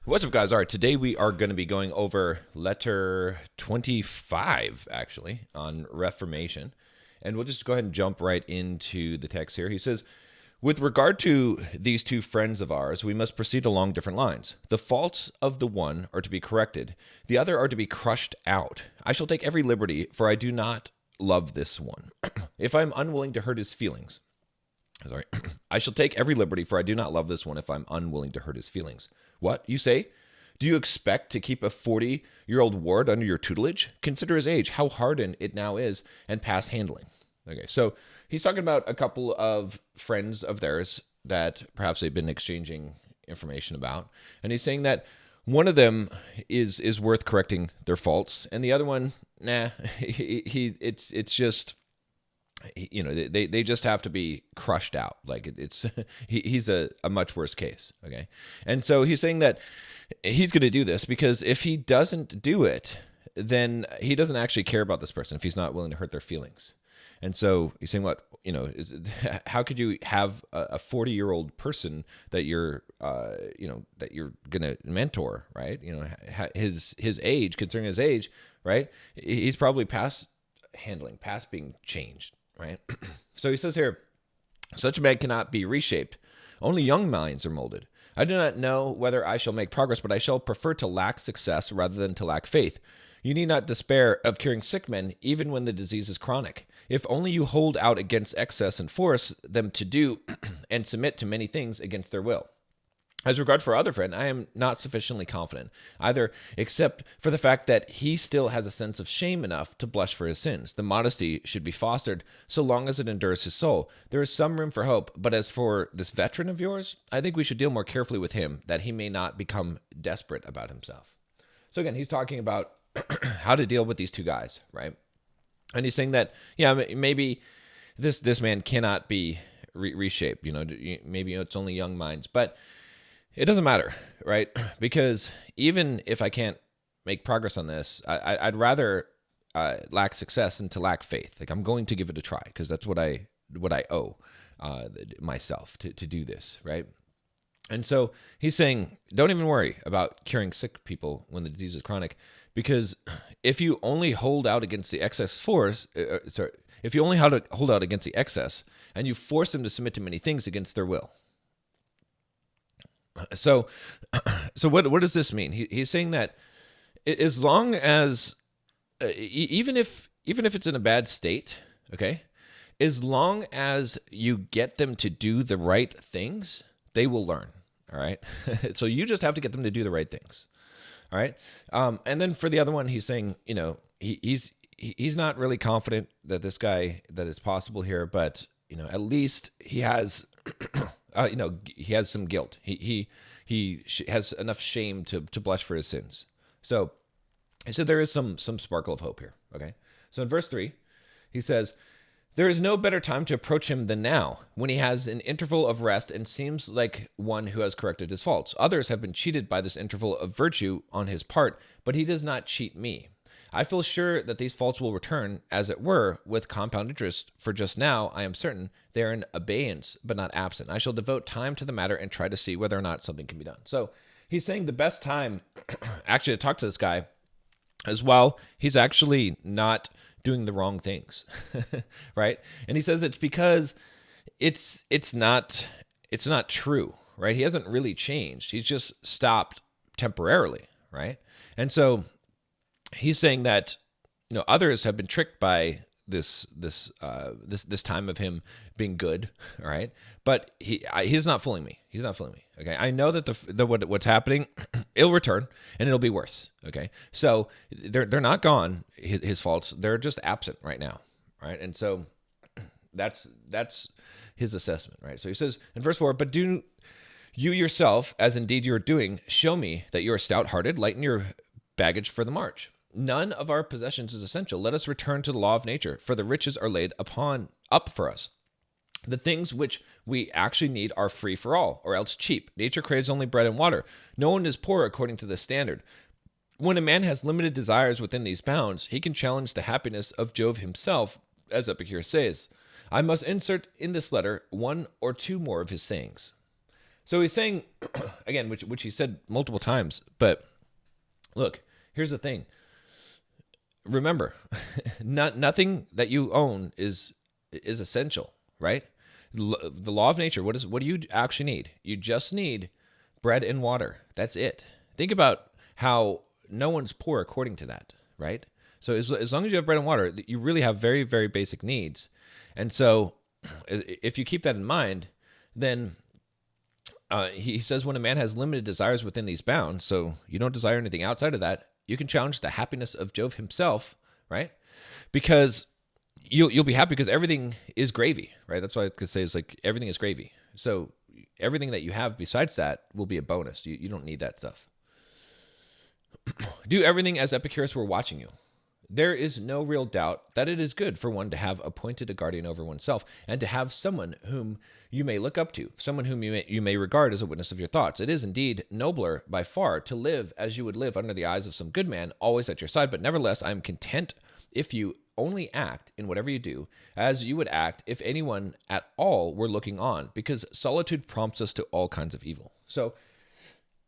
What's up, guys? All right, today we are going to be going over letter 25, actually, on reformation. And we'll just go ahead and jump right into the text here. He says, with regard to these two friends of ours, we must proceed along different lines. The faults of the one are to be corrected, the other are to be crushed out. I shall take every liberty, for I do not love this one. If I am unwilling to hurt his feelings, sorry, I shall take every liberty, for I do not love this one if I'm unwilling to hurt his feelings. What, you say? Do you expect to keep a 40-year-old ward under your tutelage? Consider his age, how hardened it now is, and past handling. Okay, so he's talking about a couple of friends of theirs that perhaps they've been exchanging information about. And he's saying that one of them is worth correcting their faults, and the other one, nah, it's just, you know, they just have to be crushed out. Like it's he's a much worse case. Okay. And so he's saying that he's going to do this because if he doesn't do it, then he doesn't actually care about this person if he's not willing to hurt their feelings. And so he's saying, what, you know, how could you have a 40-year-old person that you're, that you're going to mentor, right? You know, his age, concerning his age, right? He's probably past handling, past being changed. Right? So he says here, such a man cannot be reshaped. Only young minds are molded. I do not know whether I shall make progress, but I shall prefer to lack success rather than to lack faith. You need not despair of curing sick men, even when the disease is chronic. If only you hold out against excess and force them to do and submit to many things against their will. As regard for our other friend, I am not sufficiently confident, either except for the fact that he still has a sense of shame enough to blush for his sins. The modesty should be fostered so long as it endures his soul. There is some room for hope, but as for this veteran of yours, I think we should deal more carefully with him, that he may not become desperate about himself. So again, he's talking about how to deal with these two guys, right? And he's saying that, yeah, maybe this man cannot be reshaped. You know, maybe it's only young minds, but it doesn't matter, right? Because even if I can't make progress on this, I'd rather lack success than to lack faith. Like, I'm going to give it a try because that's what I owe myself to do this, right? And so he's saying, don't even worry about curing sick people when the disease is chronic, because if you only hold out against the excess force, if you only hold out against the excess and you force them to submit to many things against their will. So what does this mean? He's saying that as long as, even if it's in a bad state, okay, as long as you get them to do the right things, they will learn. All right. So you just have to get them to do the right things. All right. And then for the other one, he's saying, you know, he's not really confident that this guy, that it's possible here, but, you know, at least he has, he has some guilt. He has enough shame to blush for his sins. So there is some sparkle of hope here. Okay. So in verse 3, he says, there is no better time to approach him than now, when he has an interval of rest and seems like one who has corrected his faults. Others have been cheated by this interval of virtue on his part, but he does not cheat me. I feel sure that these faults will return, as it were, with compound interest, for just now, I am certain, they are in abeyance, but not absent. I shall devote time to the matter and try to see whether or not something can be done. So he's saying the best time actually to talk to this guy is while he's actually not doing the wrong things, right? And he says it's because it's not true, right? He hasn't really changed. He's just stopped temporarily, right? And so he's saying that, you know, others have been tricked by this time of him being good, all right? But he's not fooling me. He's not fooling me. Okay, I know that what's happening, it'll return and it'll be worse. Okay, so they're not gone. His faults, they're just absent right now, right? And so that's his assessment, right? So he says in verse 4, but do you yourself, as indeed you are doing, show me that you are stout-hearted, lighten your baggage for the march. None of our possessions is essential. Let us return to the law of nature, for the riches are laid up for us. The things which we actually need are free for all, or else cheap. Nature craves only bread and water. No one is poor according to this standard. When a man has limited desires within these bounds, he can challenge the happiness of Jove himself, as Epicurus says. I must insert in this letter one or two more of his sayings. So he's saying, again, which he said multiple times, but look, here's the thing. Remember, nothing that you own is essential, right? The law of nature, what do you actually need? You just need bread and water. That's it. Think about how no one's poor according to that, right? So as long as you have bread and water, you really have very, very basic needs. And so if you keep that in mind, then he says when a man has limited desires within these bounds, so you don't desire anything outside of that, you can challenge the happiness of Jove himself, right? Because you'll be happy because everything is gravy, right? That's why I could say is like everything is gravy. So everything that you have besides that will be a bonus. You don't need that stuff. Do everything as Epicurus were watching you. There is no real doubt that it is good for one to have appointed a guardian over oneself and to have someone whom you may look up to, someone whom you may regard as a witness of your thoughts. It is indeed nobler by far to live as you would live under the eyes of some good man, always at your side. But nevertheless, I am content if you only act in whatever you do as you would act if anyone at all were looking on, because solitude prompts us to all kinds of evil. So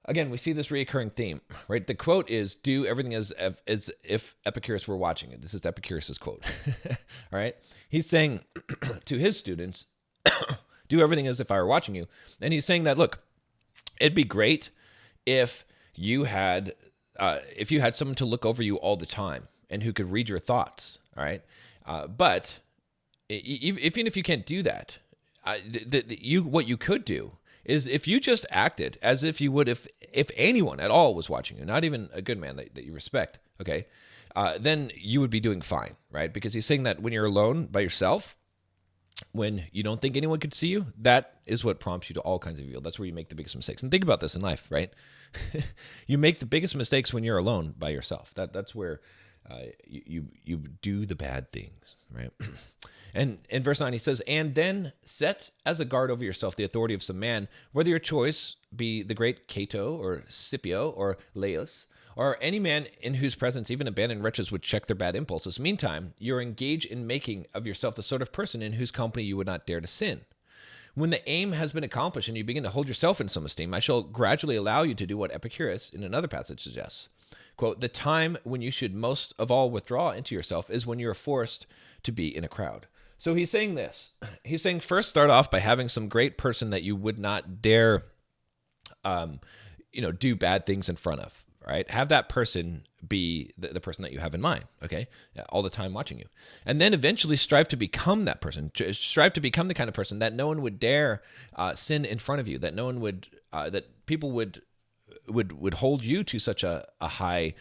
again, we see this recurring theme, right? The quote is, do everything as if Epicurus were watching it. This is Epicurus's quote, all right? He's saying to his students, do everything as if I were watching you. And he's saying that, look, it'd be great if you had someone to look over you all the time and who could read your thoughts, all right? But even if you can't do that, what you could do is if you just acted as if you would if anyone at all was watching you, not even a good man that you respect, okay, then you would be doing fine, right? Because he's saying that when you're alone by yourself, when you don't think anyone could see you, that is what prompts you to all kinds of evil. That's where you make the biggest mistakes. And think about this in life, right? You make the biggest mistakes when you're alone by yourself. That's where you do the bad things, right? And in verse 9, he says, and then set as a guard over yourself the authority of some man, whether your choice be the great Cato or Scipio or Laius, or any man in whose presence even abandoned wretches would check their bad impulses. Meantime, you're engaged in making of yourself the sort of person in whose company you would not dare to sin. When the aim has been accomplished and you begin to hold yourself in some esteem, I shall gradually allow you to do what Epicurus in another passage suggests. Quote, the time when you should most of all withdraw into yourself is when you are forced to be in a crowd. So he's saying this. He's saying first start off by having some great person that you would not dare, do bad things in front of, right? Have that person be the person that you have in mind, okay? All the time watching you. And then eventually strive to become that person. Strive to become the kind of person that no one would dare sin in front of you, that no one would, that people would hold you to such a high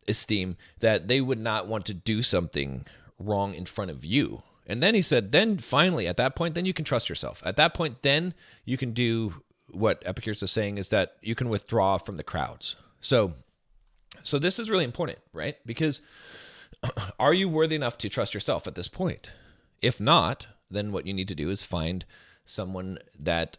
esteem that they would not want to do something wrong in front of you. And then he said, then finally, at that point, then you can trust yourself. At that point, then you can do what Epicurus is saying is that you can withdraw from the crowds. So this is really important, right? Because are you worthy enough to trust yourself at this point? If not, then what you need to do is find someone that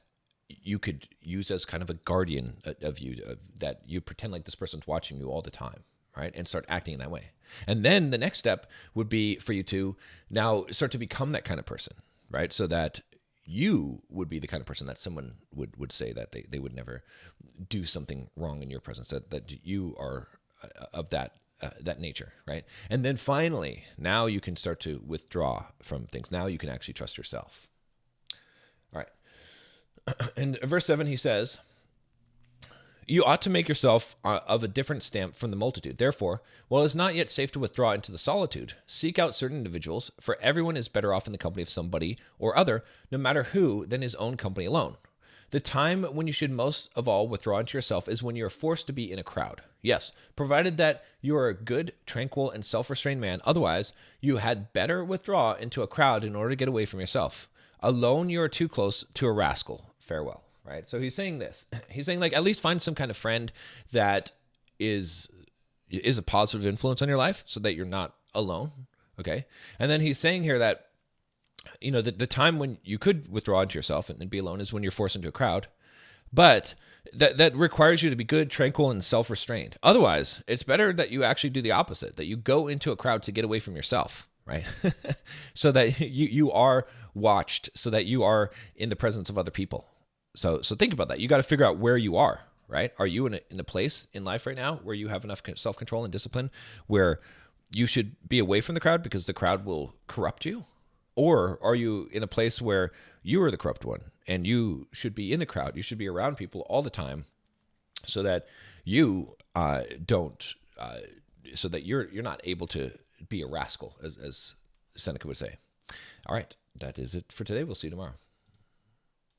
you could use as kind of a guardian of you, that you pretend like this person's watching you all the time, right? And start acting in that way. And then the next step would be for you to now start to become that kind of person, right? So that you would be the kind of person that someone would say that they would never do something wrong in your presence, that you are of that nature, right? And then finally, now you can start to withdraw from things. Now you can actually trust yourself. All right. In verse 7, he says, you ought to make yourself of a different stamp from the multitude. Therefore, while it is not yet safe to withdraw into the solitude, seek out certain individuals, for everyone is better off in the company of somebody or other, no matter who, than his own company alone. The time when you should most of all withdraw into yourself is when you are forced to be in a crowd. Yes, provided that you are a good, tranquil, and self-restrained man. Otherwise, you had better withdraw into a crowd in order to get away from yourself. Alone, you are too close to a rascal. Farewell. Right? So he's saying this. He's saying, like, at least find some kind of friend that is a positive influence on your life so that you're not alone. Okay? And then he's saying here that, the time when you could withdraw into yourself and be alone is when you're forced into a crowd. But that requires you to be good, tranquil, and self-restrained. Otherwise, it's better that you actually do the opposite, that you go into a crowd to get away from yourself, right? So that you are watched, so that you are in the presence of other people. So think about that. You got to figure out where you are, right? Are you in a place in life right now where you have enough self-control and discipline where you should be away from the crowd because the crowd will corrupt you? Or are you in a place where you are the corrupt one and you should be in the crowd? You should be around people all the time so that you don't, so that you're not able to be a rascal, as Seneca would say. All right, that is it for today. We'll see you tomorrow.